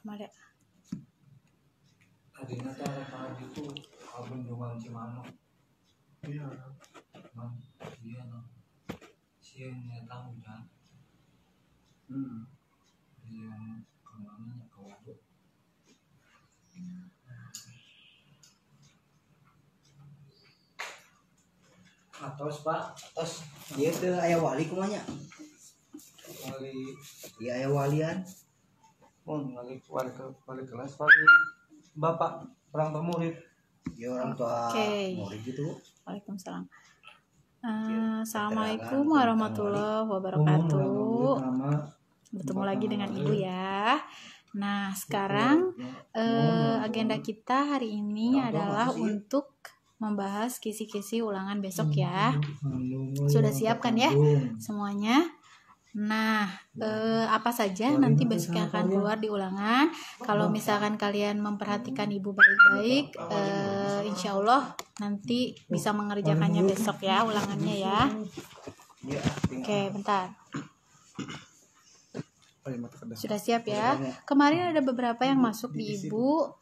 Mada. Tadinya cara itu bendungan Cimanuk. Iya. Iya no. Siangnya tahu hujan. Yang kemana ke waduk. Atos pak, atos. Dia ke ayah wali kumanya. Wali. Iya ayah walian. Wali kelas wali bapak orang tua murid. Ya orang tua murid gitu. Waalaikumsalam. Assalamualaikum warahmatullahi wabarakatuh. Bertemu lagi dengan Ibu ya. Nah sekarang agenda kita hari ini adalah untuk membahas kisi-kisi ulangan besok ya. Sudah siap kan ya semuanya? Nah, apa saja nanti besok yang akan keluar di ulangan. Kalau misalkan kalian memperhatikan Ibu baik-baik, insya Allah nanti bisa mengerjakannya besok ya ulangannya ya. Oke, bentar. Sudah siap ya? Kemarin ada beberapa yang masuk di Ibu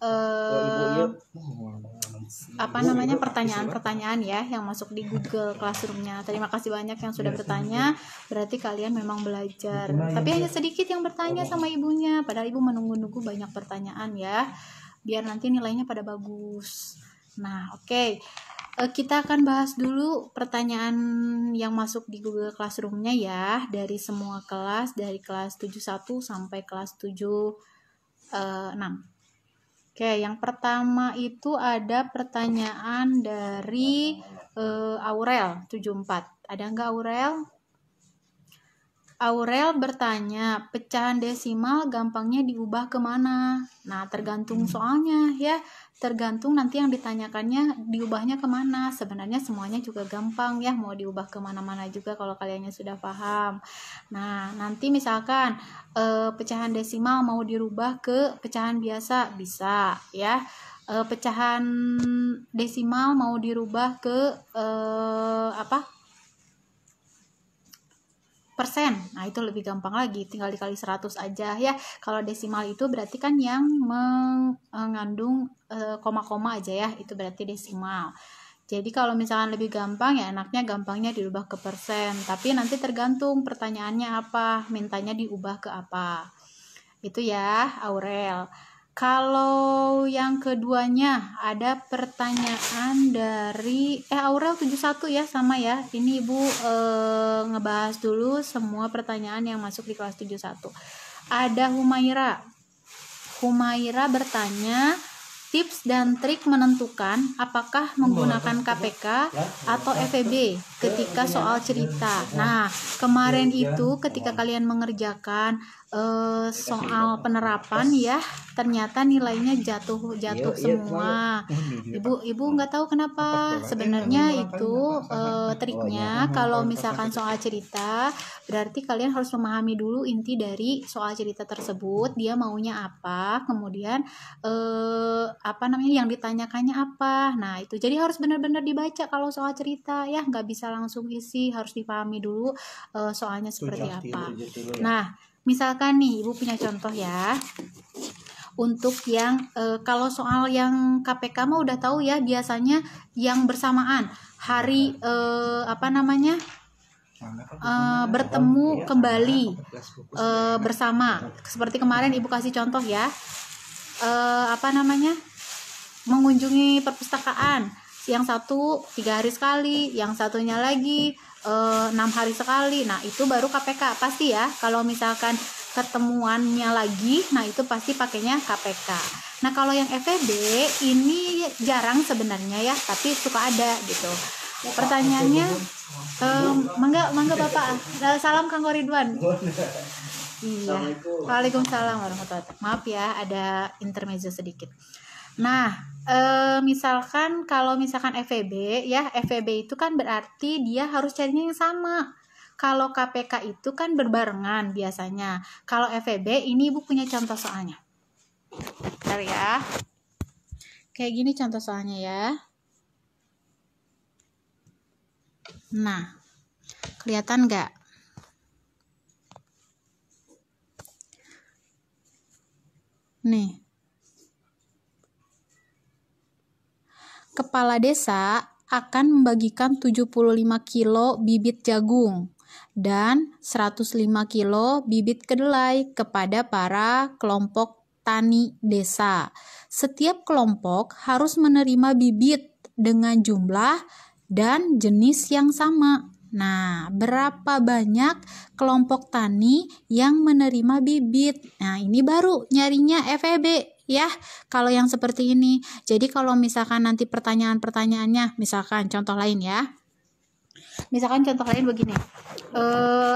pertanyaan-pertanyaan ya yang masuk di Google Classroom-nya. Terima kasih banyak yang sudah bertanya. Berarti kalian memang belajar. Tapi hanya sedikit yang bertanya sama ibunya. Padahal ibu menunggu-nunggu banyak pertanyaan ya. Biar nanti nilainya pada bagus. Nah, oke. Kita akan bahas dulu pertanyaan yang masuk di Google Classroom-nya ya, dari semua kelas, dari kelas 71 sampai kelas 76. Oke, yang pertama itu ada pertanyaan dari Aurel 74. Ada nggak Aurel? Aurel bertanya, pecahan desimal gampangnya diubah kemana? Nah, tergantung soalnya ya. Tergantung nanti yang ditanyakannya diubahnya kemana. Sebenarnya semuanya juga gampang ya, mau diubah kemana-mana juga kalau kaliannya sudah paham. Nah, nanti misalkan pecahan desimal mau dirubah ke pecahan biasa, bisa ya. Pecahan desimal mau dirubah ke persen. Nah, itu lebih gampang lagi, tinggal dikali 100 aja ya. Kalau desimal itu berarti kan yang mengandung koma-koma aja ya, itu berarti desimal. Jadi kalau misalkan lebih gampang ya enaknya gampangnya dirubah ke persen. Tapi nanti tergantung pertanyaannya apa, mintanya diubah ke apa. Itu ya, Aurel. Kalau yang keduanya ada pertanyaan dari Aurel 71 ya, sama ya. Ini Ibu ngebahas dulu semua pertanyaan yang masuk di kelas 71. Ada Humaira. Humaira bertanya, tips dan trik menentukan apakah menggunakan KPK atau FEB ketika soal cerita. Nah, kemarin itu ketika kalian mengerjakan soal penerapan ya, ternyata nilainya jatuh semua. Ibu nggak tahu kenapa. Sebenarnya itu triknya kalau misalkan soal cerita, berarti kalian harus memahami dulu inti dari soal cerita tersebut, dia maunya apa, kemudian yang ditanyakannya apa. Nah, itu jadi harus benar-benar dibaca kalau soal cerita ya, nggak bisa langsung isi, harus dipahami dulu soalnya seperti apa. Nah, misalkan nih Ibu punya contoh ya. Untuk yang kalau soal yang KPK mah udah tahu ya, biasanya yang bersamaan hari bertemu kembali bersama. Seperti kemarin Ibu kasih contoh ya. Mengunjungi perpustakaan. Yang satu 3 hari sekali, yang satunya lagi 6 hari sekali. Nah, itu baru KPK pasti ya. Kalau misalkan ketemuannya lagi, nah itu pasti pakainya KPK. Nah, kalau yang FEB ini jarang sebenarnya ya, tapi suka ada gitu. Pertanyaannya, mangga Bapak. Salam Kang Ridwan. Iya. Waalaikumsalam warahmatullahi wabarakatuh. Maaf ya, ada intermezzo sedikit. Nah, misalkan kalau misalkan FEB ya, FEB itu kan berarti dia harus carinya yang sama. Kalau KPK itu kan berbarengan biasanya. Kalau FEB ini Ibu punya contoh soalnya. Bentar ya. Kayak gini contoh soalnya ya. Nah, kelihatan nggak? Nih. Kepala desa akan membagikan 75 kilo bibit jagung dan 105 kilo bibit kedelai kepada para kelompok tani desa. Setiap kelompok harus menerima bibit dengan jumlah dan jenis yang sama. Nah, berapa banyak kelompok tani yang menerima bibit? Nah, ini baru nyarinya FEB ya, kalau yang seperti ini. Jadi kalau misalkan nanti pertanyaan-pertanyaannya, misalkan contoh lain ya. Misalkan contoh lain begini.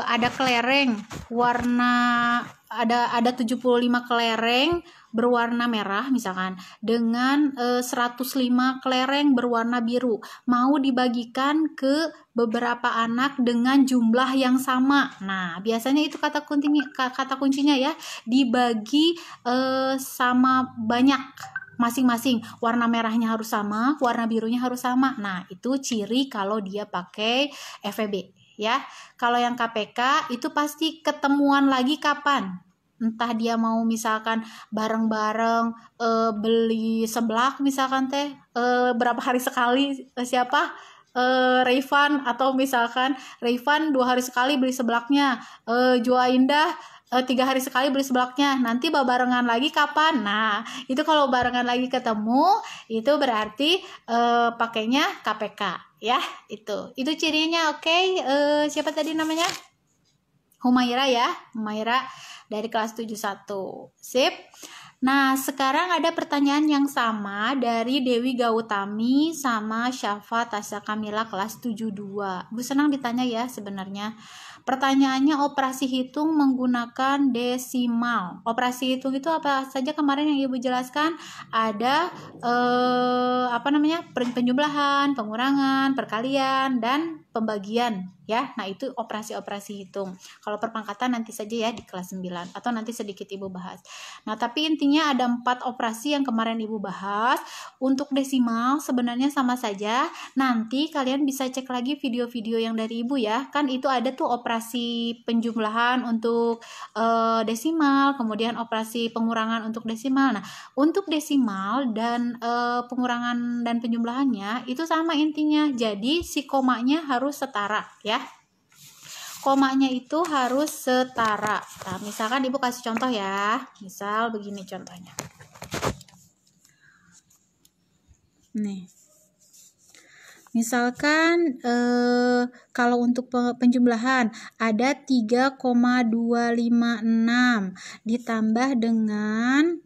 Ada kelereng warna ada 75 kelereng berwarna merah misalkan dengan 105 kelereng berwarna biru, mau dibagikan ke beberapa anak dengan jumlah yang sama. Nah, biasanya itu kata kuncinya ya, dibagi sama banyak masing-masing. Warna merahnya harus sama, warna birunya harus sama. Nah, itu ciri kalau dia pakai FEB ya. Kalau yang KPK itu pasti ketemuan lagi kapan? Entah dia mau misalkan bareng-bareng beli seblak misalkan teh berapa hari sekali siapa? Rayvan, atau misalkan Rayvan 2 hari sekali beli seblaknya, Joa Indah 3 hari sekali beli seblaknya, nanti barengan lagi kapan? Nah, itu kalau barengan lagi ketemu, itu berarti pakainya KPK ya, itu cirinya. Oke. Siapa tadi namanya? Humaira ya, Humaira dari kelas 71. Sip. Nah, sekarang ada pertanyaan yang sama dari Dewi Gautami sama Syafa Tasya Kamila kelas 72. Bu senang ditanya ya sebenarnya. Pertanyaannya operasi hitung menggunakan desimal. Operasi hitung itu apa saja kemarin yang Ibu jelaskan? Ada penjumlahan, pengurangan, perkalian, dan pembagian ya. Nah, itu operasi-operasi hitung. Kalau perpangkatan nanti saja ya di kelas 9 atau nanti sedikit Ibu bahas. Nah, tapi intinya ada 4 operasi yang kemarin Ibu bahas. Untuk desimal sebenarnya sama saja. Nanti kalian bisa cek lagi video-video yang dari Ibu ya. Kan itu ada tuh operasi penjumlahan untuk desimal, kemudian operasi pengurangan untuk desimal. Nah, untuk desimal dan pengurangan dan penjumlahannya itu sama intinya. Jadi si komanya harus setara ya. Komanya itu harus setara. Nah, misalkan Ibu kasih contoh ya. Misal begini contohnya. Nih. Misalkan kalau untuk penjumlahan ada 3,256 ditambah dengan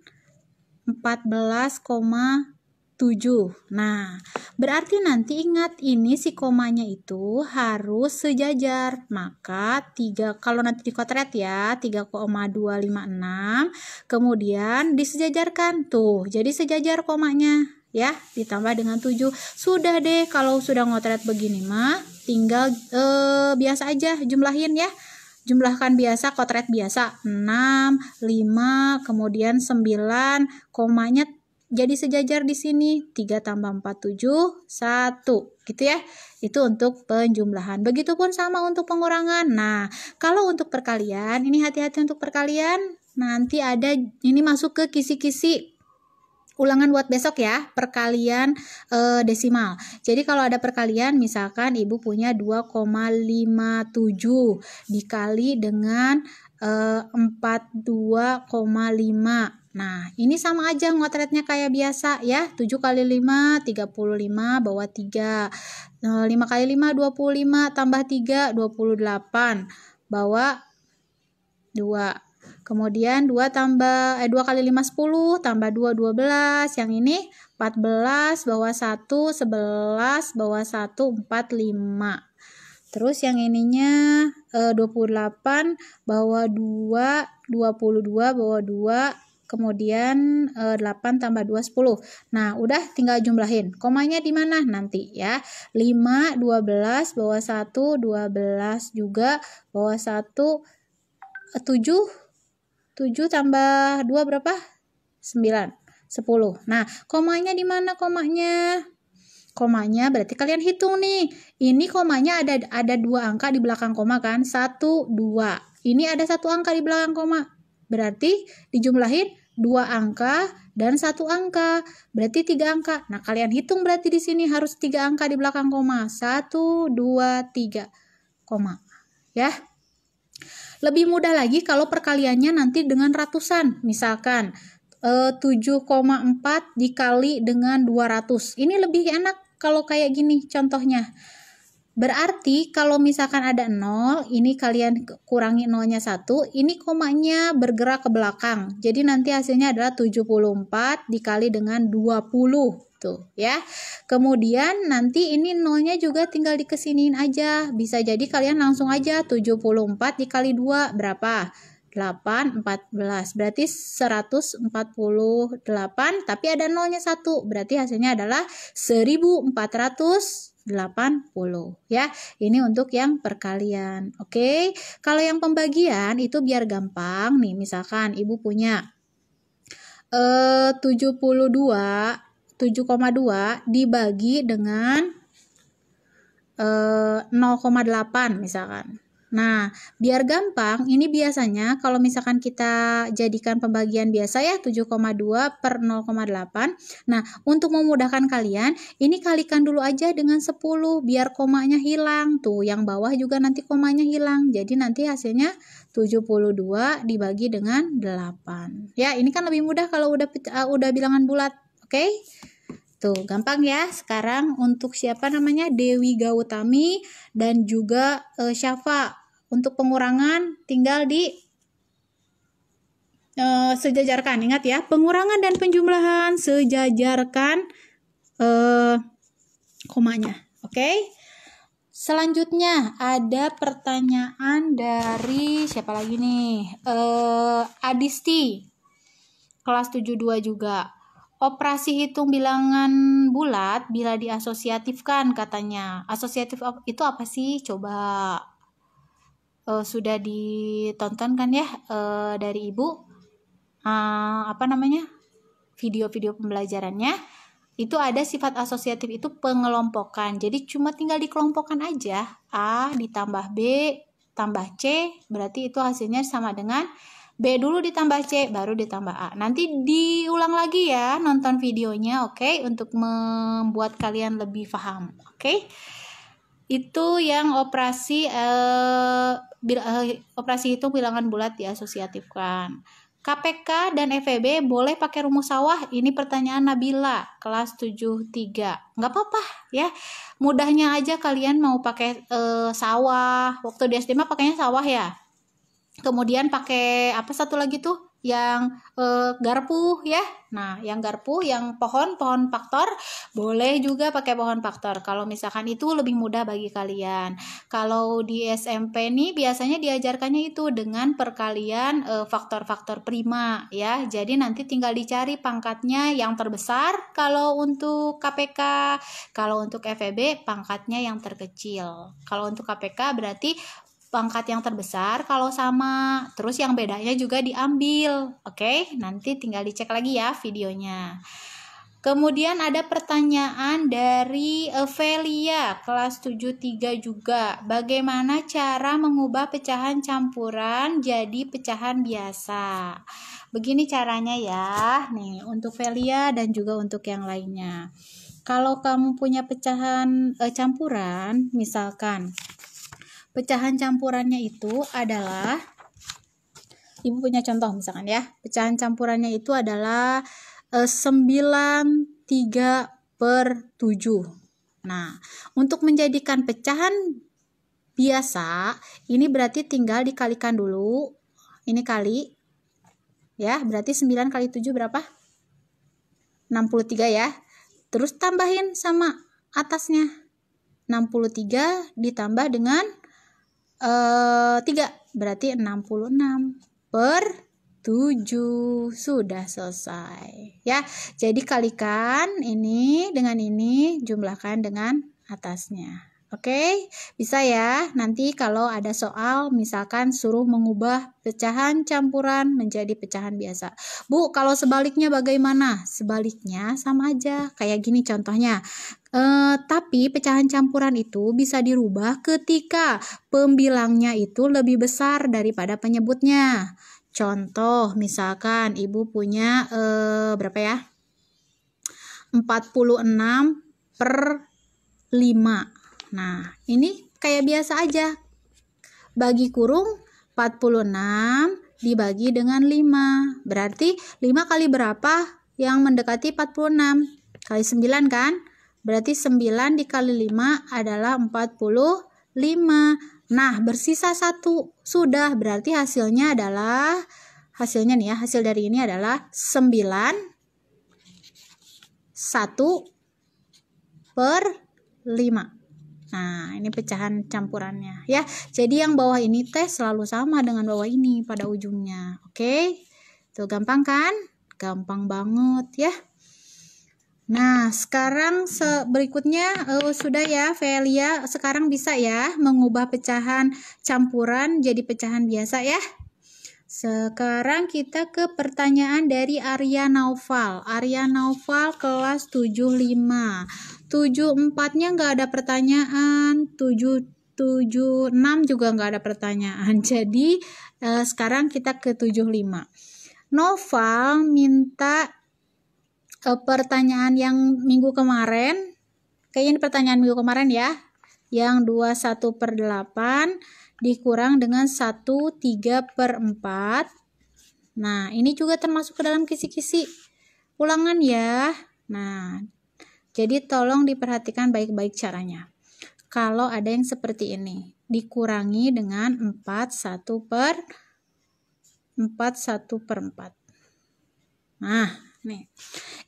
14,7. Nah, berarti nanti ingat ini si komanya itu harus sejajar. Maka kalau nanti dikotret ya, 3,256 kemudian disejajarkan tuh. Jadi sejajar komanya ya, ditambah dengan 7. Sudah deh, kalau sudah ngotret begini mah tinggal biasa aja jumlahin ya. Jumlahkan biasa, kotret biasa 6, 5, kemudian 9, komanya jadi sejajar di sini 3 tambah 4, 7, 1 gitu ya. Itu untuk penjumlahan. Begitupun sama untuk pengurangan. Nah, kalau untuk perkalian, ini hati-hati untuk perkalian. Nanti ada ini masuk ke kisi-kisi ulangan buat besok ya, perkalian desimal. Jadi kalau ada perkalian, misalkan Ibu punya 2,57 dikali dengan 42,5. Nah, ini sama aja ngotretnya kayak biasa ya. 7 kali 5, 35, bawah 3. 5 kali 5, 25, tambah 3, 28, bawah 2. Kemudian 2 kali 5, 10, tambah 2, 12. Yang ini 14, bawah 1, 11, bawah 1, 45. Terus yang ininya 28, bawah 2, 22, bawah 2. Kemudian 8 tambah 2, 10. Nah, udah tinggal jumlahin. Komanya di mana nanti ya? 5, 12, bawah 1, 12 juga, bawah 1, 7 tambah 2 berapa? 9, 10. Nah, komanya di mana komanya? Komanya berarti kalian hitung nih. Ini komanya ada 2 angka di belakang koma kan? 1, 2. Ini ada 1 angka di belakang koma. Berarti dijumlahin 2 angka dan 1 angka. Berarti 3 angka. Nah, kalian hitung berarti di sini harus 3 angka di belakang koma. 1, 2, 3, koma. Ya. Lebih mudah lagi kalau perkaliannya nanti dengan ratusan. Misalkan 7,4 dikali dengan 200. Ini lebih enak kalau kayak gini contohnya. Berarti kalau misalkan ada 0, ini kalian kurangi 0-nya 1, ini komanya bergerak ke belakang. Jadi nanti hasilnya adalah 74 dikali dengan 20. Tuh ya. Kemudian nanti ini 0-nya juga tinggal dikesiniin aja. Bisa jadi kalian langsung aja 74 dikali 2 berapa? 8, 14. Berarti 148, tapi ada 0-nya 1. Berarti hasilnya adalah 1480 ya. Ini untuk yang perkalian. Oke. Kalau yang pembagian itu biar gampang nih. Misalkan ibu punya 7,2 dibagi dengan 0,8 misalkan. Nah, biar gampang, ini biasanya kalau misalkan kita jadikan pembagian biasa ya, 7,2 per 0,8. Nah, untuk memudahkan kalian, ini kalikan dulu aja dengan 10, biar komanya hilang. Tuh, yang bawah juga nanti komanya hilang. Jadi nanti hasilnya 72 dibagi dengan 8. Ya, ini kan lebih mudah kalau udah bilangan bulat. Oke? Tuh, gampang ya. Sekarang untuk siapa namanya? Dewi Gautami dan juga Syafa. Untuk pengurangan tinggal di sejajarkan. Ingat ya, pengurangan dan penjumlahan sejajarkan komanya. Oke? Selanjutnya ada pertanyaan dari siapa lagi nih? Adisti. Kelas 72 juga. Operasi hitung bilangan bulat bila diasosiatifkan katanya. Asosiatif itu apa sih? Coba sudah ditonton kan ya dari ibu video-video pembelajarannya. Itu ada sifat asosiatif itu pengelompokan. Jadi cuma tinggal dikelompokkan aja. A ditambah B tambah C, berarti itu hasilnya sama dengan B dulu ditambah C, baru ditambah A. Nanti diulang lagi ya nonton videonya, oke? Untuk membuat kalian lebih paham, oke? Itu yang operasi hitung bilangan bulat diasosiatifkan. KPK dan FEB boleh pakai rumus sawah? Ini pertanyaan Nabila, kelas 73. Nggak apa-apa ya. Mudahnya aja kalian mau pakai sawah. Waktu di SD mah pakainya sawah ya. Kemudian pakai apa satu lagi tuh? Yang garpu ya. Nah, yang garpu, yang pohon faktor, boleh juga pakai pohon faktor. Kalau misalkan itu lebih mudah bagi kalian. Kalau di SMP nih biasanya diajarkannya itu dengan perkalian faktor-faktor prima ya. Jadi nanti tinggal dicari pangkatnya yang terbesar kalau untuk KPK. Kalau untuk FEB pangkatnya yang terkecil. Kalau untuk KPK berarti pangkat yang terbesar kalau sama, terus yang bedanya juga diambil. Oke, nanti tinggal dicek lagi ya videonya. Kemudian ada pertanyaan dari Velia, kelas 73 juga. Bagaimana cara mengubah pecahan campuran jadi pecahan biasa? Begini caranya ya. Nih, untuk Velia dan juga untuk yang lainnya. Kalau kamu punya pecahan campuran, misalkan pecahan campurannya itu adalah, ibu punya contoh misalkan ya, pecahan campurannya itu adalah 93/7. Nah, untuk menjadikan pecahan biasa, ini berarti tinggal dikalikan dulu, ini kali, ya, berarti 9 kali 7 berapa? 63 ya, terus tambahin sama atasnya, 63 ditambah dengan 3 berarti 66/7. Sudah selesai ya. Jadi kalikan ini dengan ini, jumlahkan dengan atasnya. Oke, bisa ya. Nanti kalau ada soal misalkan suruh mengubah pecahan campuran menjadi pecahan biasa. Bu, kalau sebaliknya bagaimana? Sebaliknya sama aja. Kayak gini contohnya. Tapi pecahan campuran itu bisa dirubah ketika pembilangnya itu lebih besar daripada penyebutnya. Contoh, misalkan ibu punya berapa ya? 46 per 5. Nah, ini kayak biasa aja. Bagi kurung 46 dibagi dengan 5. Berarti 5 kali berapa yang mendekati 46? Kali 9 kan? Berarti 9 dikali 5 adalah 45. Nah, bersisa 1. Sudah, berarti hasilnya nih ya, hasil dari ini adalah 9 1 per 5. Nah, ini pecahan campurannya ya. Jadi yang bawah ini teh selalu sama dengan bawah ini pada ujungnya. Oke. Tuh gampang kan? Gampang banget ya. Nah, sekarang berikutnya sudah ya, Velia. Sekarang bisa ya mengubah pecahan campuran jadi pecahan biasa ya. Sekarang kita ke pertanyaan dari Arya Naufal. Arya Naufal kelas 75. 74-nya nggak ada pertanyaan. 76 juga nggak ada pertanyaan. Jadi sekarang kita ke 75. Noval minta pertanyaan yang minggu kemarin. Kayaknya ini pertanyaan minggu kemarin ya. Yang 21 per 8 dikurang dengan 1/3 per 4. Nah, ini juga termasuk ke dalam kisi-kisi ulangan ya. Nah, jadi tolong diperhatikan baik-baik caranya. Kalau ada yang seperti ini, dikurangi dengan 1/4. Nah, nih.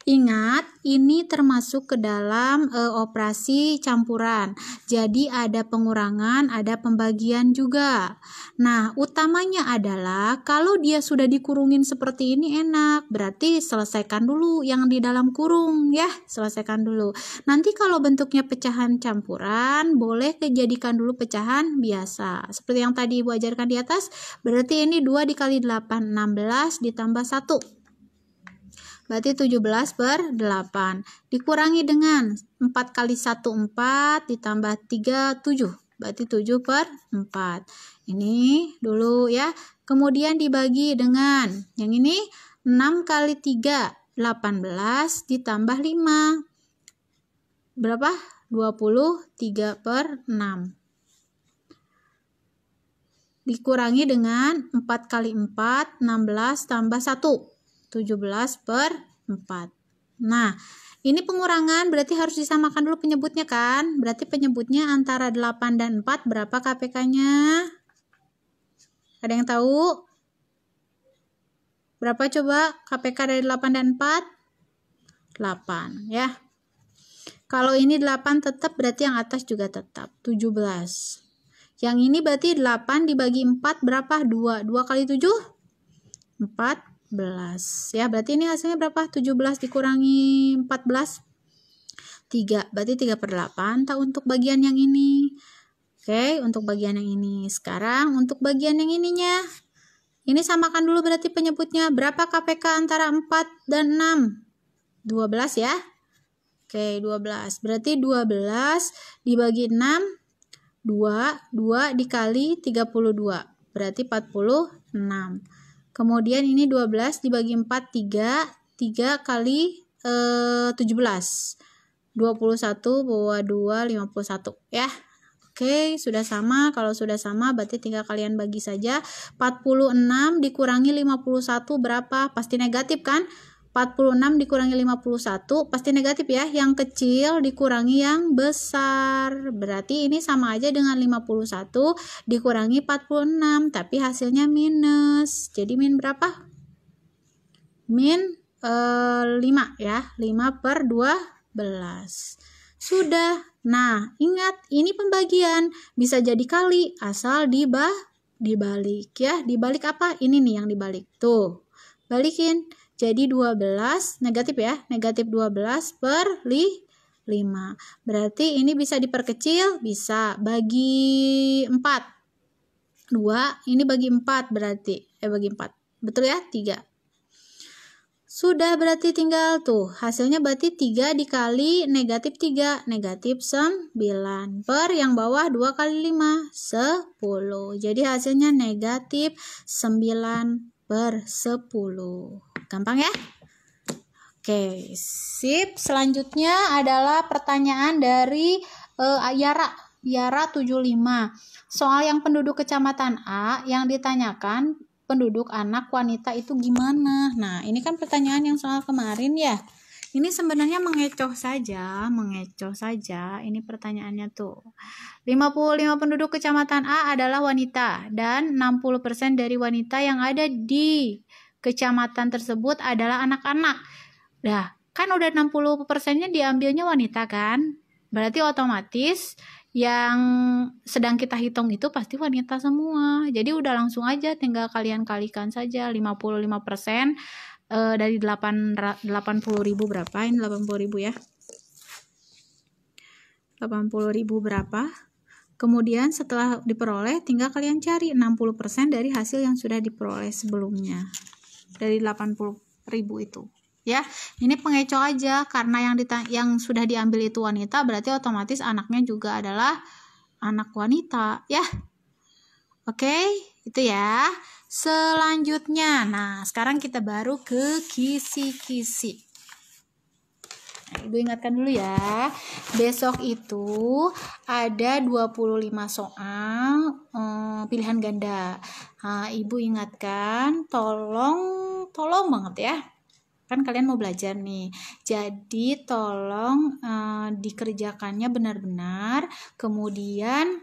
Ingat, ini termasuk ke dalam operasi campuran. Jadi ada pengurangan, ada pembagian juga. Nah, utamanya adalah kalau dia sudah dikurungin seperti ini enak, berarti selesaikan dulu yang di dalam kurung ya, selesaikan dulu. Nanti kalau bentuknya pecahan campuran, boleh dijadikan dulu pecahan biasa. Seperti yang tadi Ibu ajarkan di atas, berarti ini 2 dikali 8, 16 ditambah 1. Berarti 17 per 8. Dikurangi dengan 4 kali 1, 4, ditambah 3, 7. Berarti 7 per 4. Ini dulu ya. Kemudian dibagi dengan yang ini 6 kali 3, 18, ditambah 5. Berapa? 23 per 6. Dikurangi dengan 4 kali 4, 16, tambah 1. 17 per 4. Nah, ini pengurangan berarti harus disamakan dulu penyebutnya kan? Berarti penyebutnya antara 8 dan 4 berapa KPK-nya? Ada yang tahu? Berapa coba KPK dari 8 dan 4? 8 ya. Kalau ini 8 tetap berarti yang atas juga tetap 17. Yang ini berarti 8 dibagi 4 berapa? 2. 2 kali 7? 14. Ya, berarti ini hasilnya berapa? 17 dikurangi 14? 3. Berarti 3 per 8. Tak untuk bagian yang ini. Oke, untuk bagian yang ini. Sekarang untuk bagian yang ininya. Ini samakan dulu berarti penyebutnya. Berapa KPK antara 4 dan 6? 12 ya. Oke, 12. Berarti 12 dibagi 6. 2 dikali 32. Berarti 46. Kemudian ini 12 dibagi 4, 3 kali 17. 21 bawah 2, 51 ya. Oke, sudah sama. Kalau sudah sama berarti tinggal kalian bagi saja. 46 dikurangi 51 berapa? Pasti negatif kan? 46 dikurangi 51 pasti negatif ya. Yang kecil dikurangi yang besar. Berarti ini sama aja dengan 51 dikurangi 46. Tapi hasilnya minus. Jadi min berapa? Min 5 ya. 5 per 12. Sudah. Nah, ingat ini pembagian. Bisa jadi kali asal dibalik ya. Dibalik apa? Ini nih yang dibalik. Tuh. Balikin. Jadi 12 negatif ya, negatif 12 per 5. Berarti ini bisa diperkecil, bisa bagi 4. 2, ini bagi 4 berarti, bagi 4. Betul ya? 3. Sudah berarti tinggal tuh, hasilnya berarti 3 dikali negatif 3, negatif 9. Per yang bawah 2 kali 5, 10. Jadi hasilnya negatif 9 1/10. Gampang ya? Oke, sip. Selanjutnya adalah pertanyaan dari Yara 75. Soal yang penduduk kecamatan A yang ditanyakan penduduk anak wanita itu gimana? Nah, ini kan pertanyaan yang soal kemarin ya. Ini sebenarnya mengecoh saja. Ini pertanyaannya tuh. 55 penduduk kecamatan A adalah wanita dan 60% dari wanita yang ada di kecamatan tersebut adalah anak-anak. Nah, kan udah 60%-nya diambilnya wanita kan? Berarti otomatis yang sedang kita hitung itu pasti wanita semua. Jadi udah langsung aja tinggal kalian kalikan saja 55% dari 80.000 berapa? Ini 80.000 ya. 80.000 berapa? Kemudian setelah diperoleh tinggal kalian cari 60% dari hasil yang sudah diperoleh sebelumnya. Dari 80.000 itu. Ya, ini pengecoh aja karena yang sudah diambil itu wanita, berarti otomatis anaknya juga adalah anak wanita, ya. Oke, itu ya. Selanjutnya, nah sekarang kita baru ke kisi-kisi. Nah, Ibu ingatkan dulu ya. Besok itu ada 25 soal pilihan ganda. Nah, Ibu ingatkan, tolong banget ya. Kan kalian mau belajar nih, jadi tolong dikerjakannya benar-benar, kemudian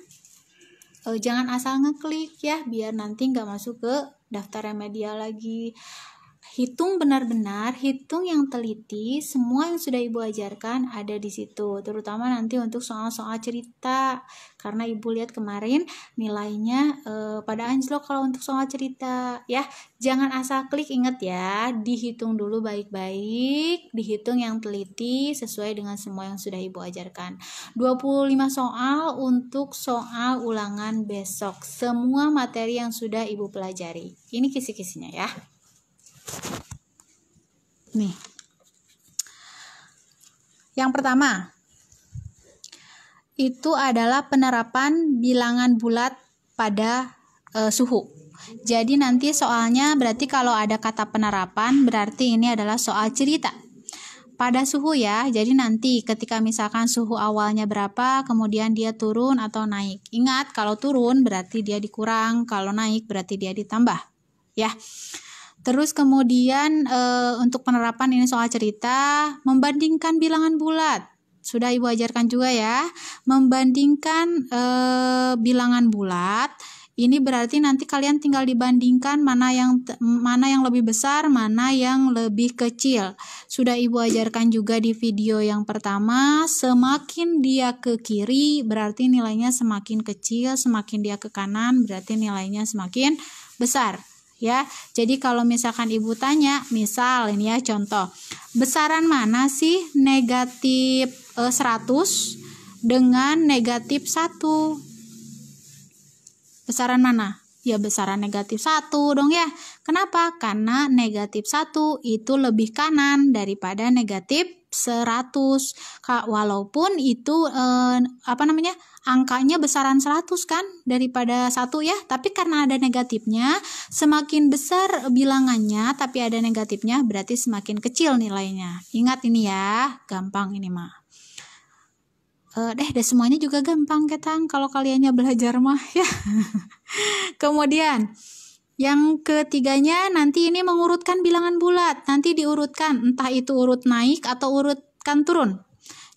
jangan asal ngeklik ya, biar nanti nggak masuk ke daftar remedial lagi. Hitung benar-benar, hitung yang teliti, semua yang sudah Ibu ajarkan ada di situ, terutama nanti untuk soal-soal cerita, karena Ibu lihat kemarin nilainya pada anjlok kalau untuk soal cerita ya. Jangan asal klik, ingat ya, dihitung dulu baik-baik, dihitung yang teliti sesuai dengan semua yang sudah Ibu ajarkan. 25 soal untuk soal ulangan besok, semua materi yang sudah Ibu pelajari. Ini kisi-kisinya ya. Nih, yang pertama itu adalah penerapan bilangan bulat pada suhu. Jadi nanti soalnya berarti kalau ada kata penerapan berarti ini adalah soal cerita pada suhu ya. Jadi nanti ketika misalkan suhu awalnya berapa, kemudian dia turun atau naik. Ingat, kalau turun berarti dia dikurang, kalau naik berarti dia ditambah ya. Terus kemudian untuk penerapan ini soal cerita, membandingkan bilangan bulat. Sudah Ibu ajarkan juga ya. Membandingkan bilangan bulat, ini berarti nanti kalian tinggal dibandingkan mana yang lebih besar, mana yang lebih kecil. Sudah Ibu ajarkan juga di video yang pertama, semakin dia ke kiri berarti nilainya semakin kecil, semakin dia ke kanan berarti nilainya semakin besar. Ya, jadi kalau misalkan Ibu tanya, misal ini ya contoh, besaran mana sih negatif 100 dengan negatif 1? Besaran mana? Ya besaran negatif 1 dong ya. Kenapa? Karena negatif 1 itu lebih kanan daripada negatif 100. Walaupun itu angkanya besaran 100 kan daripada 1 ya, tapi karena ada negatifnya, semakin besar bilangannya tapi ada negatifnya berarti semakin kecil nilainya. Ingat ini ya, gampang ini mah. Semuanya juga gampang ketang kalau kaliannya belajar mah ya. Kemudian yang ketiganya nanti ini mengurutkan bilangan bulat, nanti diurutkan entah itu urut naik atau urutkan turun.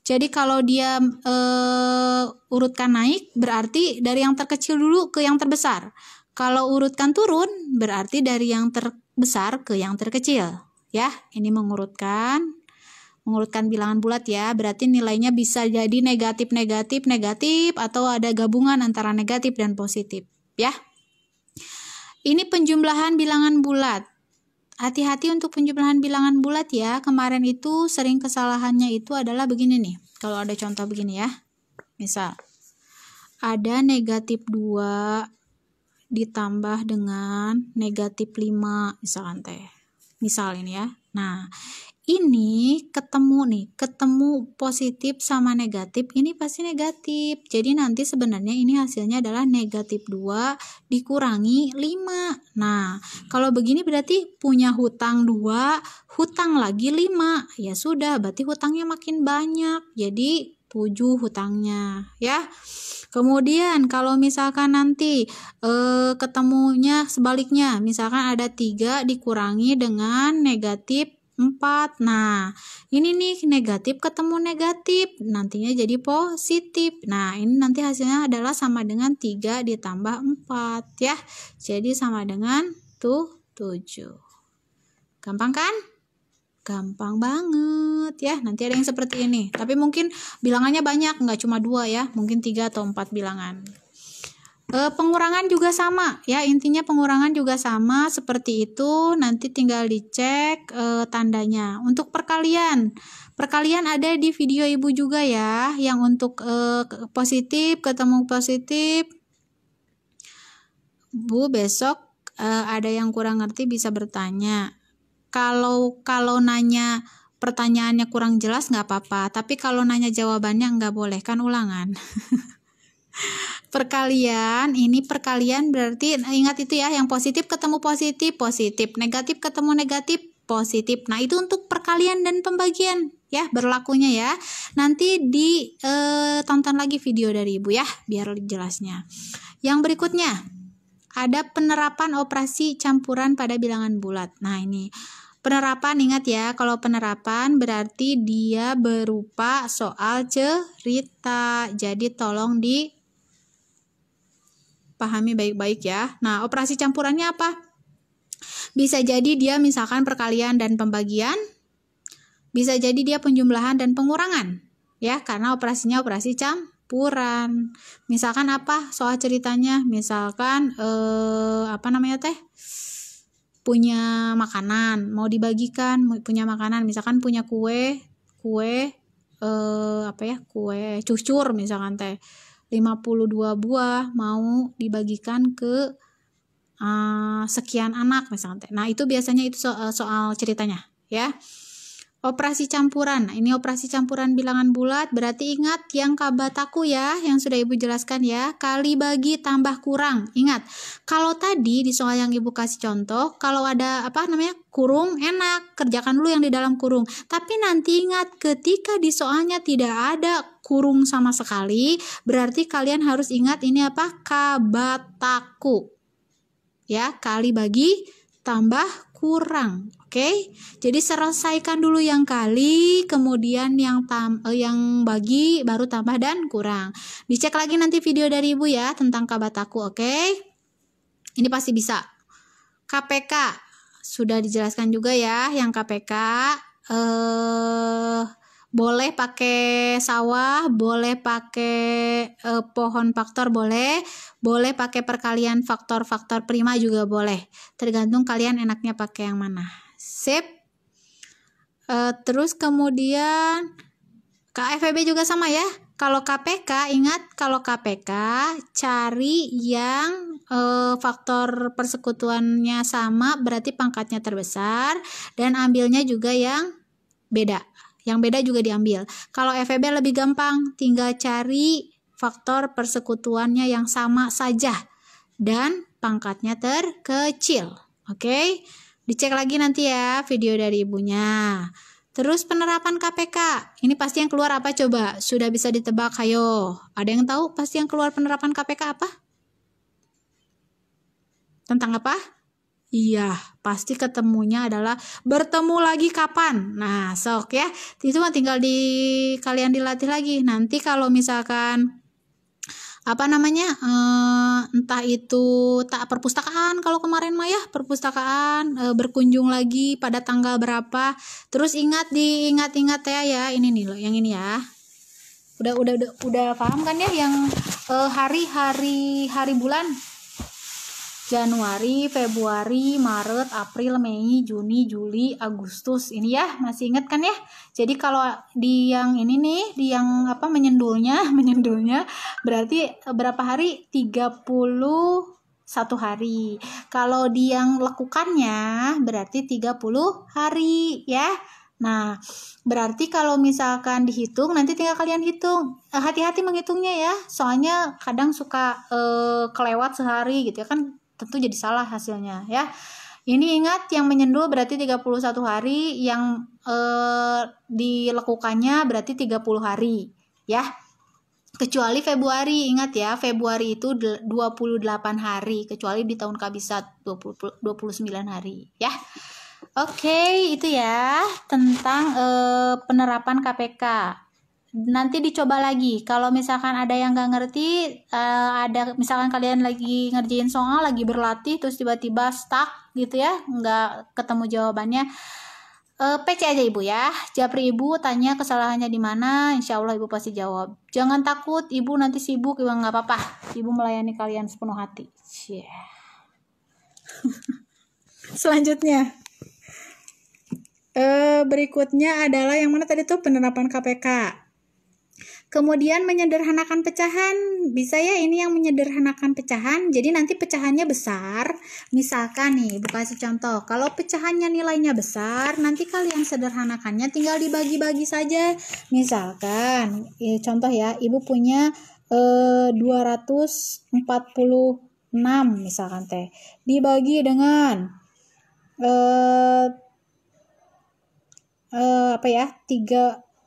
Jadi kalau dia urutkan naik berarti dari yang terkecil dulu ke yang terbesar. Kalau urutkan turun berarti dari yang terbesar ke yang terkecil. Ya, ini mengurutkan bilangan bulat ya, berarti nilainya bisa jadi negatif atau ada gabungan antara negatif dan positif ya. Ini penjumlahan bilangan bulat. Hati-hati untuk penjumlahan bilangan bulat ya. Kemarin itu sering kesalahannya itu adalah begini nih. Kalau ada contoh begini ya. Misal ada negatif 2 ditambah dengan negatif 5 misalkan teh. Misal ini ya. Nah, ini ketemu positif sama negatif, ini pasti negatif. Jadi nanti sebenarnya ini hasilnya adalah negatif 2 dikurangi 5. Nah, kalau begini berarti punya hutang 2, hutang lagi 5. Ya sudah, berarti hutangnya makin banyak. Jadi 7 hutangnya, ya. Kemudian kalau misalkan nanti ketemunya sebaliknya, misalkan ada 3 dikurangi dengan negatif 4. Nah, ini nih negatif ketemu negatif, nantinya jadi positif. Nah, ini nanti hasilnya adalah sama dengan 3 ditambah 4 ya. Jadi sama dengan 7. Gampang kan? Gampang banget ya. Nanti ada yang seperti ini. Tapi mungkin bilangannya banyak, nggak cuma 2 ya. Mungkin 3 atau 4 bilangan. Pengurangan juga sama ya, intinya pengurangan juga sama seperti itu, nanti tinggal dicek tandanya. Untuk perkalian ada di video ibu juga ya, yang untuk positif ketemu positif. Bu, besok ada yang kurang ngerti bisa bertanya. Kalau nanya pertanyaannya kurang jelas nggak apa-apa, tapi kalau nanya jawabannya nggak boleh, kan ulangan. Perkalian berarti ingat itu ya, yang positif ketemu positif, negatif ketemu negatif, positif. Nah, itu untuk perkalian dan pembagian ya berlakunya ya. Nanti tonton lagi video dari ibu ya biar jelasnya. Yang berikutnya ada penerapan operasi campuran pada bilangan bulat. Nah, ini penerapan, ingat ya, kalau penerapan berarti dia berupa soal cerita. Jadi tolong dipahami baik-baik ya. Nah, operasi campurannya apa? Bisa jadi dia misalkan perkalian dan pembagian. Bisa jadi dia penjumlahan dan pengurangan. Ya, karena operasinya operasi campuran. Misalkan apa soal ceritanya? Misalkan punya makanan, mau dibagikan, punya makanan, misalkan punya kue cucur misalkan 52 buah mau dibagikan ke sekian anak misalkan. Nah, itu biasanya itu soal ceritanya ya. Operasi campuran. Nah, ini operasi campuran bilangan bulat, berarti ingat yang kabataku ya, yang sudah ibu jelaskan ya, kali bagi tambah kurang. Ingat, kalau tadi di soal yang ibu kasih contoh, kalau ada kurung, enak, kerjakan dulu yang di dalam kurung. Tapi nanti ingat, ketika di soalnya tidak ada kurung sama sekali, berarti kalian harus ingat ini apa? Kabataku. Ya, kali bagi tambah kurang. Oke, jadi selesaikan dulu yang kali, kemudian yang bagi, baru tambah dan kurang. Dicek lagi nanti video dari ibu ya tentang kabataku. Oke, ini pasti bisa. KPK sudah dijelaskan juga ya, yang KPK boleh pakai sawah, boleh pakai pohon faktor, boleh pakai perkalian faktor prima juga boleh, tergantung kalian enaknya pakai yang mana. Sip. Terus kemudian KFEB juga sama ya. Kalau KPK, ingat kalau KPK cari yang faktor persekutuannya sama, berarti pangkatnya terbesar, dan ambilnya juga yang beda. Yang beda juga diambil. Kalau FEB lebih gampang, tinggal cari faktor persekutuannya yang sama saja dan pangkatnya terkecil. Oke? Dicek lagi nanti ya video dari ibunya. Terus penerapan KPK. Ini pasti yang keluar apa coba? Sudah bisa ditebak, hayo. Ada yang tahu pasti yang keluar penerapan KPK apa? Tentang apa? Iya, pasti ketemunya adalah bertemu lagi kapan. Nah, sok ya. Itu mah tinggal kalian dilatih lagi. Nanti kalau misalkan entah itu tak perpustakaan, kalau kemarin mah ya perpustakaan berkunjung lagi pada tanggal berapa, terus diingat ya ini nih loh, yang ini ya, udah paham kan ya, yang hari bulan Januari, Februari, Maret, April, Mei, Juni, Juli, Agustus. Ini ya, masih ingat kan ya? Jadi kalau di yang ini nih, di yang menyendulnya berarti berapa hari? 31 hari. Kalau di yang lekukannya berarti 30 hari ya. Nah, berarti kalau misalkan dihitung, nanti tinggal kalian hitung. Hati-hati menghitungnya ya, soalnya kadang suka kelewat sehari gitu ya kan, tentu jadi salah hasilnya ya. Ini ingat, yang menyendul berarti 31 hari, yang dilekukannya berarti 30 hari ya. Kecuali Februari, ingat ya, Februari itu 28 hari, kecuali di tahun kabisat 29 hari ya. Oke, itu ya tentang penerapan KPK. Nanti dicoba lagi. Kalau misalkan ada yang nggak ngerti, ada misalkan kalian lagi ngerjain soal, lagi berlatih, terus tiba-tiba stuck gitu ya, nggak ketemu jawabannya, PC aja Ibu ya. Japri Ibu, tanya kesalahannya di mana, insya Allah Ibu pasti jawab. Jangan takut, Ibu nanti sibuk, Ibu nggak apa-apa. Ibu melayani kalian sepenuh hati. Yeah. Selanjutnya. Berikutnya adalah yang mana tadi tuh, penerapan KPK. Kemudian menyederhanakan pecahan, bisa ya ini yang menyederhanakan pecahan. Jadi nanti pecahannya besar. Misalkan nih, Ibu kasih contoh. Kalau pecahannya nilainya besar, nanti kalian sederhanakannya tinggal dibagi-bagi saja. Misalkan, contoh ya, Ibu punya 246 misalkan teh. Dibagi dengan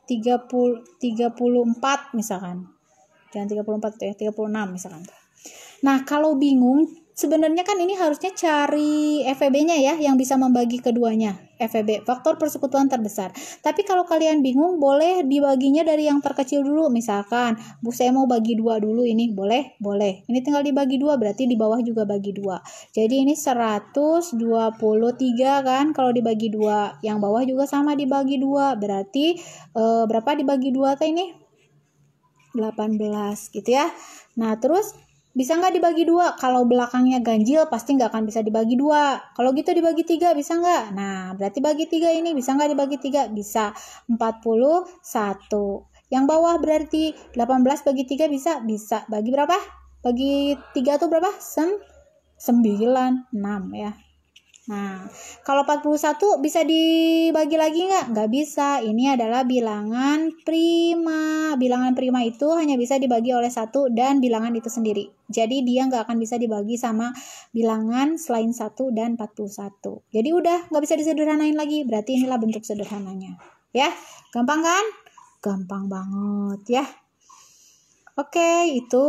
34 misalkan. Jangan 34 ya, 36 misalkan. Nah, kalau bingung, sebenarnya kan ini harusnya cari FEB-nya ya, yang bisa membagi keduanya. FEB, faktor persekutuan terbesar. Tapi kalau kalian bingung, boleh dibaginya dari yang terkecil dulu. Misalkan, Bu, saya mau bagi 2 dulu ini. Boleh? Boleh. Ini tinggal dibagi 2, berarti di bawah juga bagi 2. Jadi ini 123 kan, kalau dibagi 2. Yang bawah juga sama dibagi 2. Berarti berapa dibagi 2 teh ini? 18 gitu ya. Nah, terus bisa nggak dibagi 2? Kalau belakangnya ganjil pasti nggak akan bisa dibagi 2. Kalau gitu dibagi 3 bisa nggak? Nah, berarti bagi 3 ini bisa nggak dibagi 3? Bisa. 41. Yang bawah berarti 18 bagi 3 bisa? Bisa. Bagi berapa? Bagi 3 tuh berapa? 6 ya. Nah, kalau 41 bisa dibagi lagi nggak? Nggak bisa. Ini adalah bilangan prima. Bilangan prima itu hanya bisa dibagi oleh 1 dan bilangan itu sendiri. Jadi dia nggak akan bisa dibagi sama bilangan selain 1 dan 41. Jadi udah nggak bisa disederhanain lagi. Berarti inilah bentuk sederhananya. Ya, gampang kan? Gampang banget ya. Oke, itu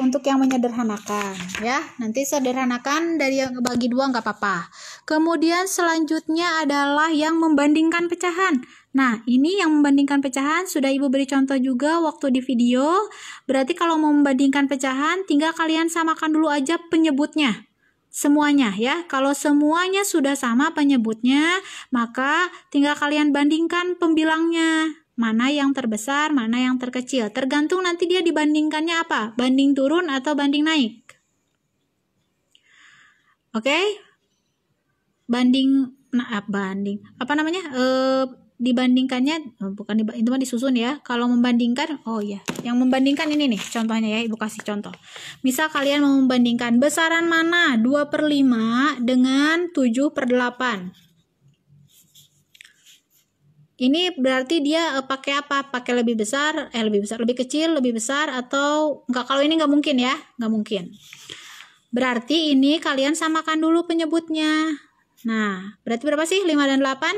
untuk yang menyederhanakan ya. Nanti sederhanakan dari yang bagi 2 nggak apa-apa. Kemudian selanjutnya adalah yang membandingkan pecahan. Nah, ini yang membandingkan pecahan sudah Ibu beri contoh juga waktu di video. Berarti kalau mau membandingkan pecahan, tinggal kalian samakan dulu aja penyebutnya. Semuanya ya. Kalau semuanya sudah sama penyebutnya, maka tinggal kalian bandingkan pembilangnya. Mana yang terbesar, mana yang terkecil. Tergantung nanti dia dibandingkannya apa. Banding turun atau banding naik. Oke? Dibandingkannya, itu mah disusun ya. Kalau membandingkan, yang membandingkan ini nih, contohnya ya, Ibu kasih contoh. Misal kalian mau membandingkan besaran mana 2/5 dengan 7/8. Ini berarti dia pakai apa? Pakai lebih besar, lebih kecil, lebih besar, atau enggak? Kalau ini nggak mungkin ya, nggak mungkin. Berarti ini kalian samakan dulu penyebutnya. Nah, berarti berapa sih 5 dan 8?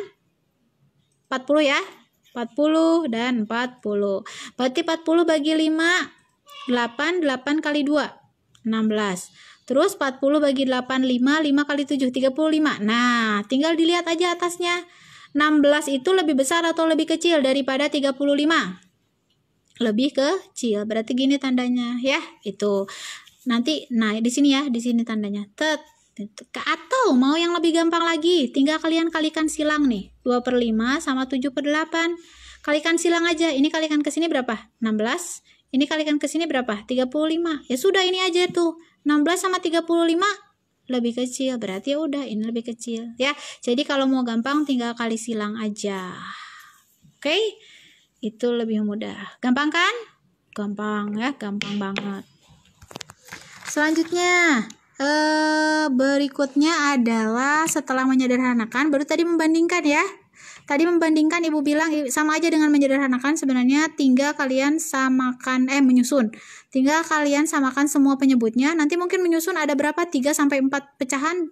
40 ya? 40 dan 40. Berarti 40 bagi 5, 8 kali 2, 16. Terus 40 bagi 8, 5 kali 7, 35. Nah, tinggal dilihat aja atasnya. 16 itu lebih besar atau lebih kecil daripada 35? Lebih kecil. Berarti gini tandanya ya. Itu. Nanti di sini ya, di sini tandanya. Atau mau yang lebih gampang lagi, tinggal kalian kalikan silang nih. 2/5 sama 7/8. Kalikan silang aja. Ini kalikan ke sini berapa? 16. Ini kalikan ke sini berapa? 35. Ya sudah, ini aja tuh. 16 sama 35 lebih kecil, berarti ya udah ini lebih kecil ya. Jadi kalau mau gampang tinggal kali silang aja. Oke? Itu lebih mudah. Gampang kan? Gampang ya, gampang banget. Selanjutnya berikutnya adalah setelah menyederhanakan, baru tadi membandingkan ya. Tadi membandingkan Ibu bilang sama aja dengan menyederhanakan, sebenarnya tinggal kalian samakan menyusun. Tinggal kalian samakan semua penyebutnya. Nanti mungkin menyusun ada berapa? 3 sampai 4 pecahan,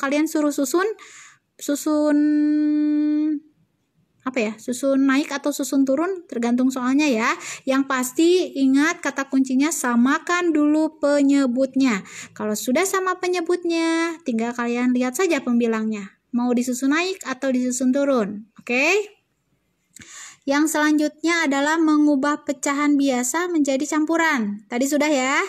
kalian suruh susun apa ya? Susun naik atau susun turun, tergantung soalnya ya. Yang pasti ingat kata kuncinya samakan dulu penyebutnya. Kalau sudah sama penyebutnya, tinggal kalian lihat saja pembilangnya. Mau disusun naik atau disusun turun. Oke? Yang selanjutnya adalah mengubah pecahan biasa menjadi campuran. Tadi sudah ya?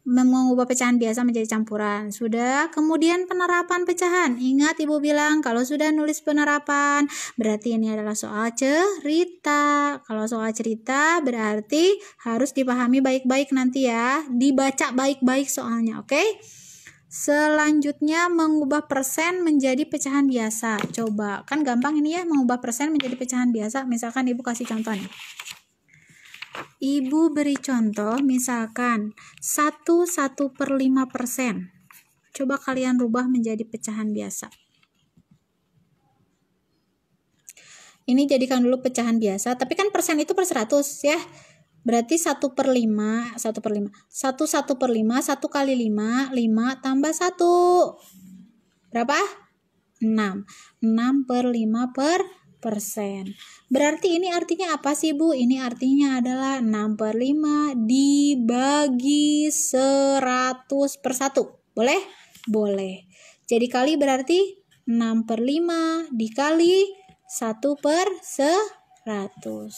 Mengubah pecahan biasa menjadi campuran. Sudah. Kemudian penerapan pecahan. Ingat Ibu bilang kalau sudah nulis penerapan, berarti ini adalah soal cerita. Kalau soal cerita berarti harus dipahami baik-baik nanti ya. Dibaca baik-baik soalnya, oke? Selanjutnya mengubah persen menjadi pecahan biasa. Coba, kan gampang ini ya, mengubah persen menjadi pecahan biasa. Misalkan Ibu kasih contoh nih. Ibu beri contoh misalkan 1/5%. Coba kalian rubah menjadi pecahan biasa. Ini jadikan dulu pecahan biasa, tapi kan persen itu per 100 ya. Berarti 1/5, 1 kali 5 tambah 1. Berapa? 6. 6/5%. Berarti ini artinya apa sih Bu? Ini artinya adalah 6/5 dibagi 100/1. Boleh? Boleh. Jadi kali berarti 6/5 dikali 1/100.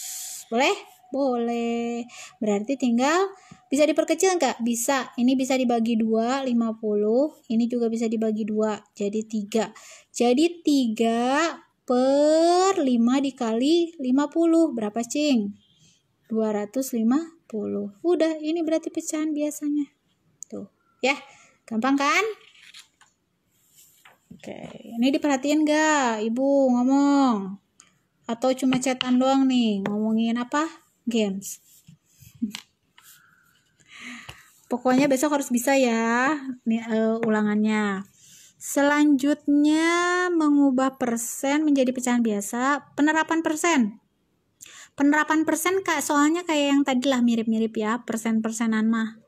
Boleh? Boleh. Berarti tinggal bisa diperkecil enggak? Bisa. Ini bisa dibagi 2, 50. Ini juga bisa dibagi 2, jadi 3. Jadi 3/5 dikali 50. Berapa, Cing? 250. Udah, ini berarti pecahan biasanya. Tuh, ya. Gampang kan? Oke, ini diperhatiin enggak? Ibu ngomong. Atau cuma chatan doang nih, ngomongin apa? Games. Pokoknya besok harus bisa ya ulangannya. Selanjutnya mengubah persen menjadi pecahan biasa. Penerapan persen. Penerapan persen Kak, soalnya kayak yang tadi lah, mirip-mirip ya, persen-persenan mah.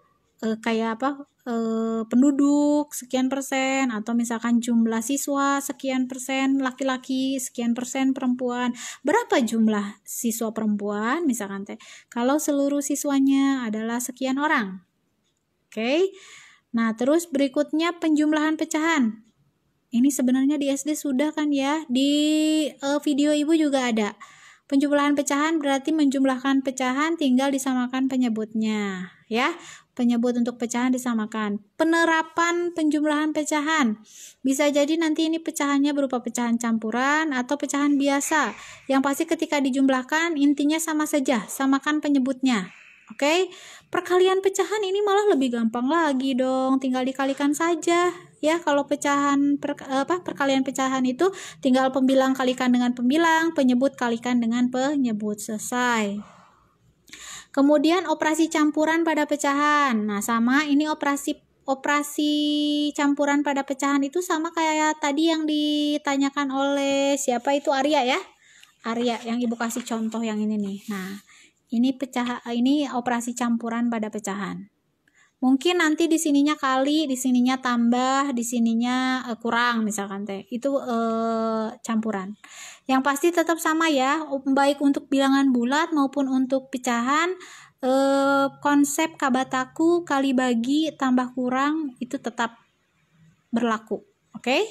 Kayak apa? Penduduk sekian persen, atau misalkan jumlah siswa sekian persen laki-laki, sekian persen perempuan. Berapa jumlah siswa perempuan misalkan teh? Kalau seluruh siswanya adalah sekian orang. Oke. Nah, terus berikutnya penjumlahan pecahan. Ini sebenarnya di SD sudah kan ya? Di video Ibu juga ada. Penjumlahan pecahan berarti menjumlahkan pecahan tinggal disamakan penyebutnya, ya. Penyebut untuk pecahan disamakan. Penerapan penjumlahan pecahan. Bisa jadi nanti ini pecahannya berupa pecahan campuran atau pecahan biasa. Yang pasti ketika dijumlahkan intinya sama saja, samakan penyebutnya. Oke? Perkalian pecahan ini malah lebih gampang lagi dong, tinggal dikalikan saja. Ya, kalau pecahan perkalian pecahan itu tinggal pembilang kalikan dengan pembilang, penyebut kalikan dengan penyebut, selesai. Kemudian operasi campuran pada pecahan. Nah, sama ini operasi campuran pada pecahan itu sama kayak tadi yang ditanyakan oleh siapa itu, Arya ya. Arya yang Ibu kasih contoh yang ini nih. Nah, ini operasi campuran pada pecahan. Mungkin nanti di sininya kali, di sininya tambah, di sininya kurang misalkan teh. Itu campuran. Yang pasti tetap sama ya, baik untuk bilangan bulat maupun untuk pecahan, konsep kabataku kali bagi tambah kurang itu tetap berlaku. Oke?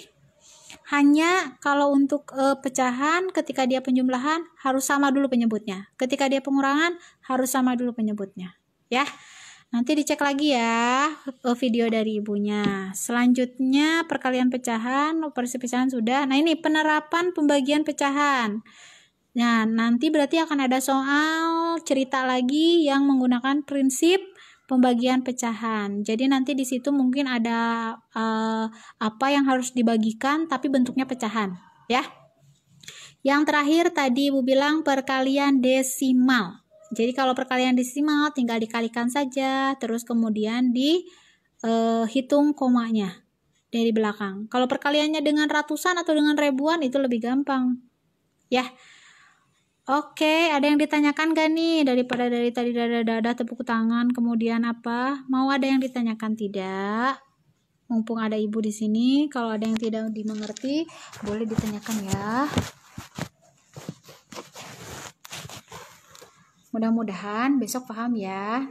Hanya kalau untuk pecahan ketika dia penjumlahan harus sama dulu penyebutnya. Ketika dia pengurangan harus sama dulu penyebutnya. Ya. Nanti dicek lagi ya video dari ibunya. Selanjutnya perkalian pecahan, operasi pecahan sudah. Nah, ini penerapan pembagian pecahan. Nah, nanti berarti akan ada soal cerita lagi yang menggunakan prinsip pembagian pecahan. Jadi nanti di situ mungkin ada apa yang harus dibagikan tapi bentuknya pecahan, ya. Yang terakhir tadi Ibu bilang perkalian desimal. Jadi kalau perkalian desimal tinggal dikalikan saja, terus kemudian dihitung komanya dari belakang. Kalau perkaliannya dengan ratusan atau dengan ribuan itu lebih gampang. ya. Oke, ada yang ditanyakan gak nih daripada dari tadi dada tepuk tangan kemudian apa? Mau ada yang ditanyakan tidak? Mumpung ada ibu di sini, kalau ada yang tidak dimengerti boleh ditanyakan ya. Mudah-mudahan besok paham ya.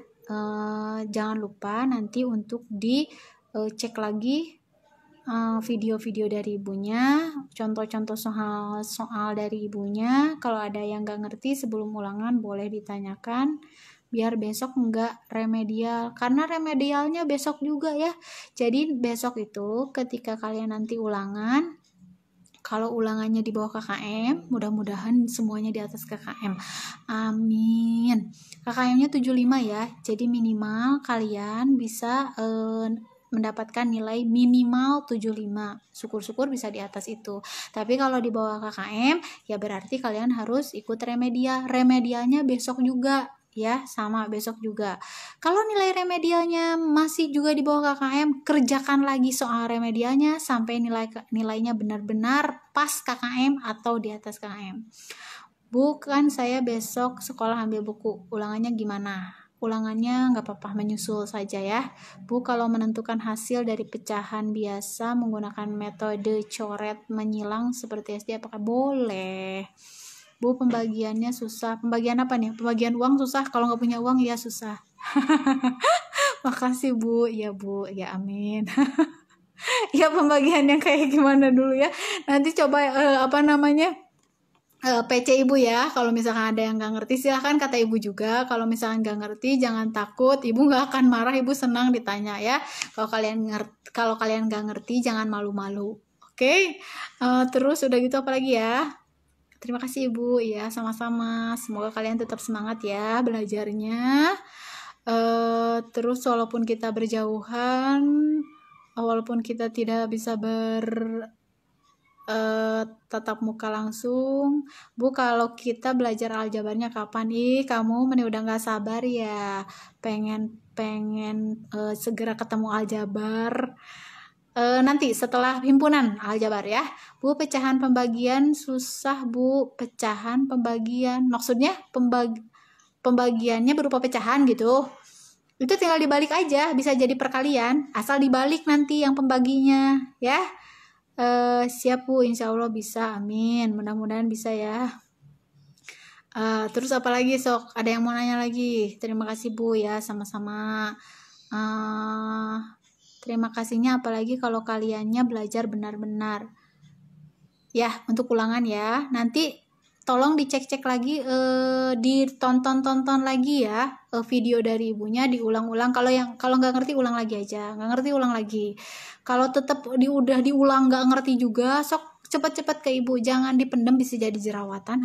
Jangan lupa nanti untuk dicek lagi video-video dari ibunya, contoh-contoh soal dari ibunya. Kalau ada yang nggak ngerti sebelum ulangan boleh ditanyakan biar besok nggak remedial, karena remedialnya besok juga ya. Jadi besok itu ketika kalian nanti ulangan, kalau ulangannya di bawah KKM, mudah-mudahan semuanya di atas KKM. Amin. KKM-nya 75 ya. Jadi minimal kalian bisa mendapatkan nilai minimal 75. Syukur-syukur bisa di atas itu. Tapi kalau di bawah KKM, ya berarti kalian harus ikut remedial. Remedialnya besok juga ya, sama besok juga. Kalau nilai remedialnya masih juga di bawah KKM, kerjakan lagi soal remedialnya sampai nilainya benar-benar pas KKM atau di atas KKM. Bukan saya besok sekolah ambil buku, ulangannya gimana? Ulangannya nggak apa-apa, menyusul saja ya. Bu, kalau menentukan hasil dari pecahan biasa menggunakan metode coret menyilang seperti SD, apakah boleh? Bu, pembagiannya susah. Pembagian apa nih? Pembagian uang susah. Kalau nggak punya uang ya susah. Makasih Bu. Ya Bu, ya amin. Ya pembagiannya kayak gimana dulu ya. Nanti coba PC ibu ya. Kalau misalkan ada yang nggak ngerti silahkan kata ibu juga. Kalau misalkan nggak ngerti jangan takut, ibu nggak akan marah, ibu senang ditanya ya. Kalau kalian nggak ngerti jangan malu-malu. Oke? Terus udah gitu apa lagi ya? Terima kasih ibu ya, sama-sama. Semoga kalian tetap semangat ya belajarnya. Terus walaupun kita berjauhan, walaupun kita tidak bisa tatap muka langsung, Bu, kalau kita belajar aljabarnya kapan? Kamu udah nggak sabar ya, pengen segera ketemu aljabar. Nanti setelah himpunan aljabar ya, Bu. Pecahan pembagian susah Bu, pecahan pembagian maksudnya pembagiannya berupa pecahan gitu. Itu tinggal dibalik aja, bisa jadi perkalian, asal dibalik nanti yang pembaginya ya. Siap Bu, insya Allah bisa, amin, mudah-mudahan bisa ya. Terus apa lagi sok, ada yang mau nanya lagi? Terima kasih Bu ya, sama-sama. Terima kasihnya apalagi kalau kaliannya belajar benar-benar ya. Untuk ulangan ya, nanti tolong dicek-cek lagi, ditonton lagi ya video dari ibunya, diulang-ulang. Kalau nggak ngerti ulang lagi aja, nggak ngerti ulang lagi. Kalau tetap udah diulang nggak ngerti juga, sok cepet-cepet ke ibu, jangan dipendam, bisa jadi jerawatan.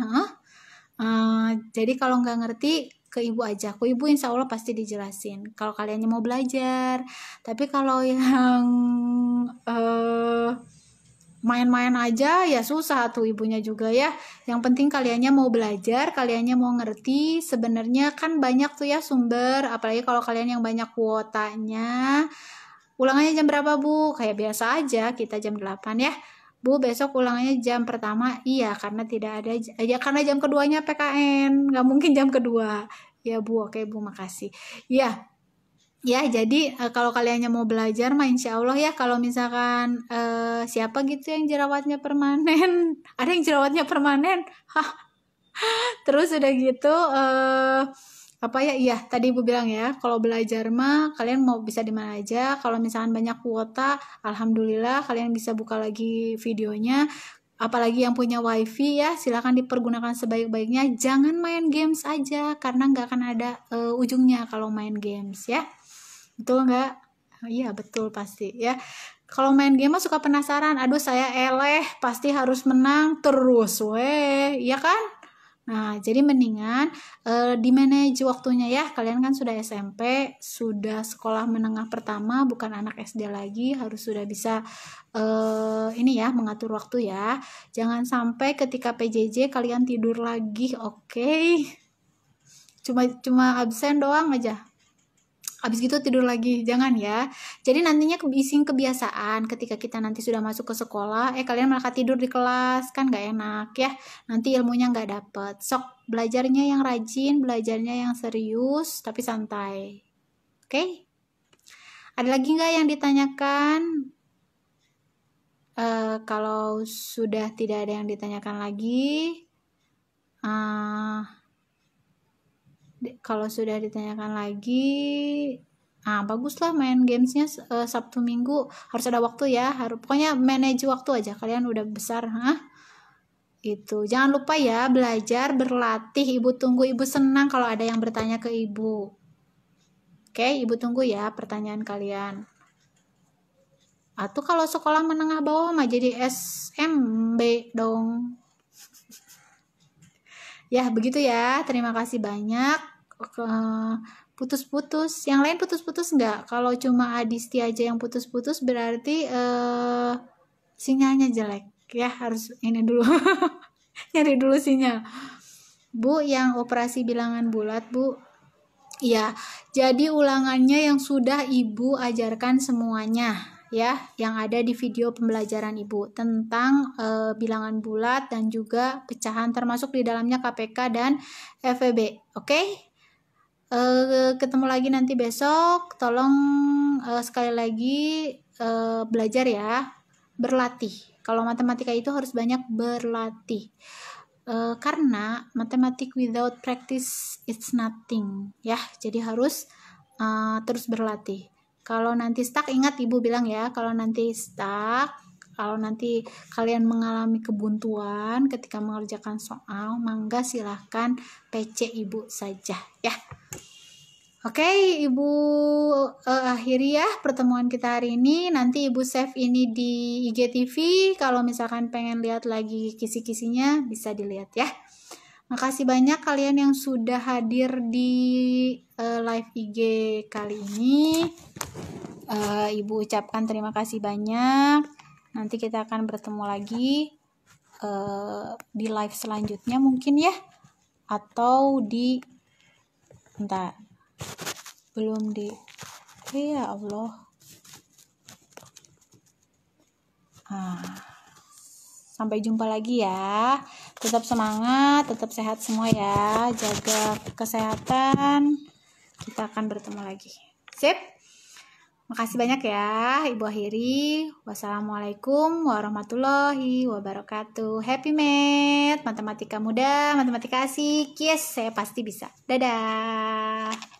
Jadi kalau nggak ngerti ke ibu aja, ke ibu insya Allah pasti dijelasin kalau kaliannya mau belajar. Tapi kalau yang main-main aja ya susah tuh ibunya juga ya. Yang penting kaliannya mau belajar, kaliannya mau ngerti. Sebenarnya kan banyak tuh ya sumber, apalagi kalau kalian yang banyak kuotanya. Ulangannya jam berapa Bu? Kayak biasa aja, kita jam 8 ya. Bu, besok ulangannya jam pertama. Iya, karena tidak ada ya, karena jam keduanya PKN, nggak mungkin jam kedua. Ya Bu, oke Bu, makasih. Ya, jadi kalau kaliannya mau belajar mah insya Allah ya. Kalau misalkan siapa gitu yang jerawatnya permanen, ada yang jerawatnya permanen. Terus udah gitu iya tadi ibu bilang ya, kalau belajar mah kalian mau bisa di mana aja. Kalau misalkan banyak kuota, alhamdulillah kalian bisa buka lagi videonya. Apalagi yang punya wifi ya, silahkan dipergunakan sebaik-baiknya. Jangan main games aja, karena nggak akan ada ujungnya kalau main games ya. Betul nggak? Iya betul pasti ya. Kalau main game mah suka penasaran, aduh saya eleh, pasti harus menang terus iya kan? Nah, jadi mendingan di-manage waktunya ya. Kalian kan sudah SMP, sudah sekolah menengah pertama, bukan anak SD lagi, harus sudah bisa mengatur waktu ya. Jangan sampai ketika PJJ kalian tidur lagi, oke? Cuma absen doang aja. Habis gitu tidur lagi, jangan ya. Jadi nantinya kebiasaan ketika kita nanti sudah masuk ke sekolah, kalian malah tidur di kelas, kan nggak enak ya. Nanti ilmunya nggak dapet. Sok belajarnya yang rajin, belajarnya yang serius, tapi santai. Oke? Ada lagi nggak yang ditanyakan? Kalau sudah tidak ada yang ditanyakan lagi, kalau sudah ditanyakan lagi, baguslah main gamesnya Sabtu Minggu. Harus ada waktu ya, pokoknya manage waktu aja. Kalian udah besar, Itu. Jangan lupa ya belajar, berlatih. Ibu tunggu, ibu senang kalau ada yang bertanya ke ibu. Oke, ibu tunggu ya pertanyaan kalian. Atau kalau sekolah menengah bawah mah jadi SMB dong. Ya, begitu ya. Terima kasih banyak. Putus-putus. Yang lain putus-putus enggak? Kalau cuma Adisti aja yang putus-putus berarti sinyalnya jelek. Ya, harus ini dulu. Nyari dulu sinyal. Bu, yang operasi bilangan bulat, Bu. Ya, jadi ulangannya yang sudah Ibu ajarkan semuanya. Ya, yang ada di video pembelajaran Ibu tentang bilangan bulat dan juga pecahan, termasuk di dalamnya KPK dan FEB. Oke? Ketemu lagi nanti besok. Tolong sekali lagi belajar ya, berlatih. Kalau matematika itu harus banyak berlatih. Karena matematik without practice it's nothing ya. Jadi harus terus berlatih. Kalau nanti stuck, ingat ibu bilang ya, kalau nanti stuck, kalau nanti kalian mengalami kebuntuan ketika mengerjakan soal, mangga silahkan PC ibu saja ya. Oke, ibu akhiri ya pertemuan kita hari ini. Nanti ibu save ini di IGTV. Kalau misalkan pengen lihat lagi kisi-kisinya bisa dilihat ya. Makasih banyak kalian yang sudah hadir di live IG kali ini. Ibu ucapkan terima kasih banyak. Nanti kita akan bertemu lagi di live selanjutnya mungkin ya. Atau di bentar. Belum di ya Allah. Sampai jumpa lagi ya. Tetap semangat, tetap sehat semua ya. Jaga kesehatan. Kita akan bertemu lagi. Sip. Makasih banyak ya, Ibu akhiri. Wassalamualaikum warahmatullahi wabarakatuh. Happy math, matematika mudah, matematika asik. Yes, saya pasti bisa. Dadah.